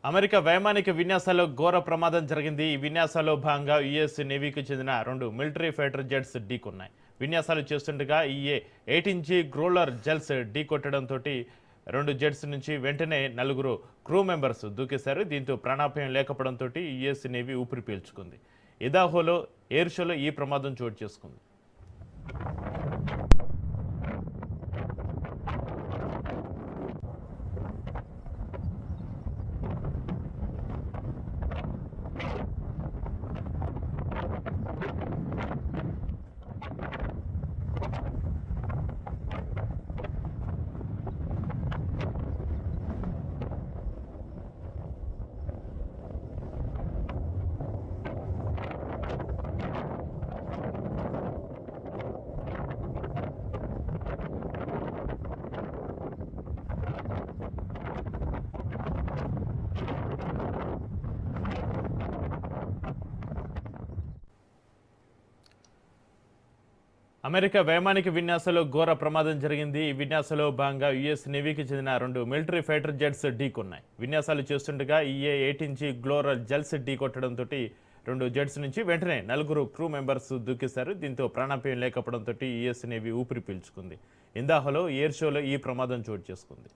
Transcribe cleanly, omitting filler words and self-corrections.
America వైమానిక విన్యాసాల్లో ఘోర ప్రమాదం జరిగింది. ఈ విన్యాసాల్లో భాగంగా యుఎస్ నేవీకి చెందిన 2 మిలిటరీ ఫైటర్ జెట్స్ ఢీకొన్నాయి. విన్యాసాలు చేస్తుండగా ఈ-18G గ్రోలర్ జెట్స్ ఢీకొట్టడంతో 2 జెట్స్ నుంచి వెంటనే 4 క్రూ మెంబర్స్ దూకేశారు. దీంతో ప్రాణాపాయం లేకపోవడంతో యుఎస్ నేవీ ఊపిరి పీల్చుకుంది. ఇదాహోలో ఎయిర్ షోలో ఈ ప్రమాదం చోటు చేసుకుంది. అమెరికా వైమానిక విన్యాసాల్లో ఘోర ప్రమాదం జరిగింది. ఈ విన్యాసాల్లో భాగంగా యుఎస్ నేవీకి చెందిన 2 మిలిటరీ ఫైటర్ జెట్స్ ఢీకొన్నాయి. విన్యాసాలు చేస్తుండగా ఈ-18G గ్లోరల్ జెట్స్ ఢీకొట్టడంతో 2 జెట్స్ నుంచి వెంటనే 4 క్రూ మెంబర్స్ దూకేశారు. దీంతో ప్రాణాపాయం లేకపోవడంతో యుఎస్ నేవీ ఊపిరి పీల్చుకుంది. ఇందాహోలో ఎయిర్ షోలో ఈ ప్రమాదం చోటు చేసుకుంది.